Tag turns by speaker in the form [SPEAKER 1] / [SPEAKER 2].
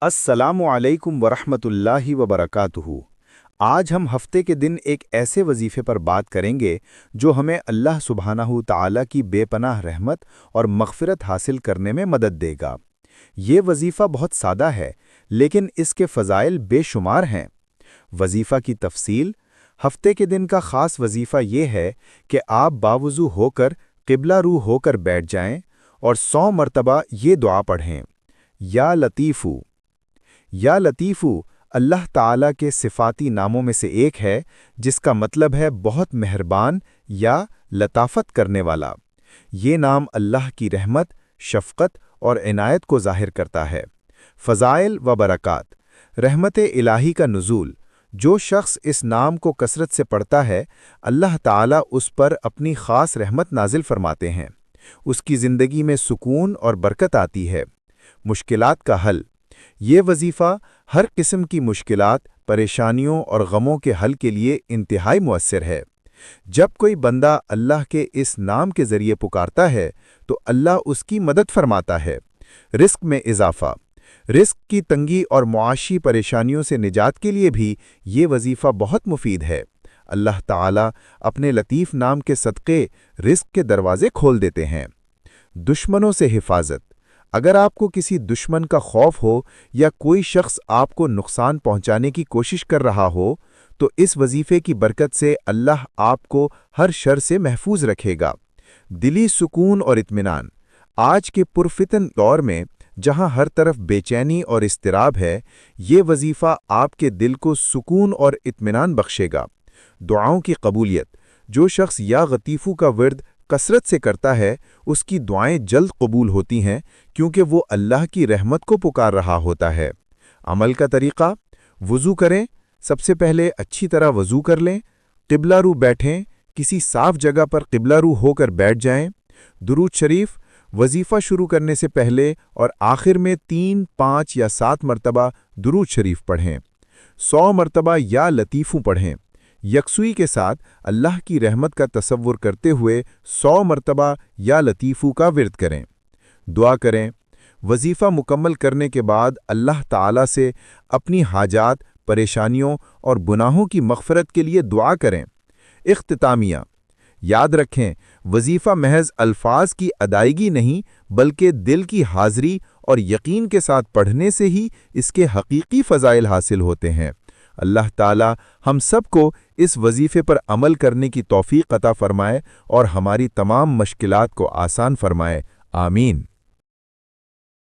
[SPEAKER 1] अस्सलामु अलैकुम वरहमतुल्लाहि वबरकातुहू। आज हम हफ्ते के दिन एक ऐसे वजीफे पर बात करेंगे जो हमें अल्लाह सुब्हानहू तआला की बेपनाह रहमत और मग़फ़िरत हासिल करने में मदद देगा। ये वजीफ़ा बहुत सादा है, लेकिन इसके फ़ज़ाइल बेशुमार हैं। वजीफ़ा की तफ़सील। हफ्ते के दिन का ख़ास वजीफ़ा ये है कि आप बावुज़ू होकर क़िबला रू होकर बैठ जाएं और 100 मरतबा ये दुआ पढ़ें। या लतीफ़ू। या लतीफ़ू अल्लाह ताला के सिफ़ाती नामों में से एक है, जिसका मतलब है बहुत मेहरबान या लताफ़त करने वाला। ये नाम अल्लाह की रहमत, शफ़क़त और इनायत को ज़ाहिर करता है। फ़ज़ाइल व बरक़ात। रहमत-ए-इलाही का नुज़ूल। जो शख्स इस नाम को कसरत से पढ़ता है, अल्लाह ताला उस पर अपनी ख़ास रहमत नाज़िल फ़रमाते हैं। उसकी ज़िंदगी में सुकून और बरकत आती है। मुश्किलात का हल। ये वजीफ़ा हर किस्म की मुश्किलात, परेशानियों और गमों के हल के लिए इंतहाई मुअस्सिर है। जब कोई बंदा अल्लाह के इस नाम के ज़रिए पुकारता है तो अल्लाह उसकी मदद फरमाता है। रिस्क में इजाफ़ा। रिस्क की तंगी और मुआशी परेशानियों से निजात के लिए भी ये वजीफ़ा बहुत मुफीद है। अल्लाह ताला अपने लतीफ़ नाम के सदक़े रिस्क के दरवाज़े खोल देते हैं। दुश्मनों से हिफाजत। अगर आपको किसी दुश्मन का खौफ हो या कोई शख्स आपको नुकसान पहुंचाने की कोशिश कर रहा हो, तो इस वजीफे की बरकत से अल्लाह आपको हर शर से महफूज रखेगा। दिली सुकून और इत्मीनान। आज के पुरफितन दौर में जहां हर तरफ बेचैनी और इस्तिराब है, ये वजीफा आपके दिल को सुकून और इत्मीनान बख्शेगा। दुआओं की कबूलियत। जो शख्स या गतीफ़ू का विर्द कसरत से करता है, उसकी दुआएं जल्द कबूल होती हैं, क्योंकि वो अल्लाह की रहमत को पुकार रहा होता है। अमल का तरीक़ा। वज़ू करें। सबसे पहले अच्छी तरह वज़ू कर लें। क़िबला रू बैठें। किसी साफ जगह पर क़िबला रू होकर बैठ जाएं। दुरूद शरीफ। वजीफ़ा शुरू करने से पहले और आखिर में 3, 5 या 7 मरतबा दुरूद शरीफ पढ़ें। 100 मरतबा या लतीफ़ू पढ़ें। यकसुई के साथ अल्लाह की रहमत का तसव्वुर करते हुए 100 मरतबा या लतीफ़ू का विर्द करें। दुआ करें। वजीफ़ा मुकम्मल करने के बाद अल्लाह ताला से अपनी हाजात, परेशानियों और गुनाहों की मग़फ़िरत के लिए दुआ करें। इख्तितामिया। याद रखें, वजीफ़ा महज अल्फाज की अदायगी नहीं, बल्कि दिल की हाज़री और यकीन के साथ पढ़ने से ही इसके हकीकी फ़ज़ाइल हासिल होते हैं। अल्लाह ताला हम सब को इस वजीफ़े पर अमल करने की तौफ़ीक़ अता फ़रमाए और हमारी तमाम मुश्किलात को आसान फ़रमाए। आमीन।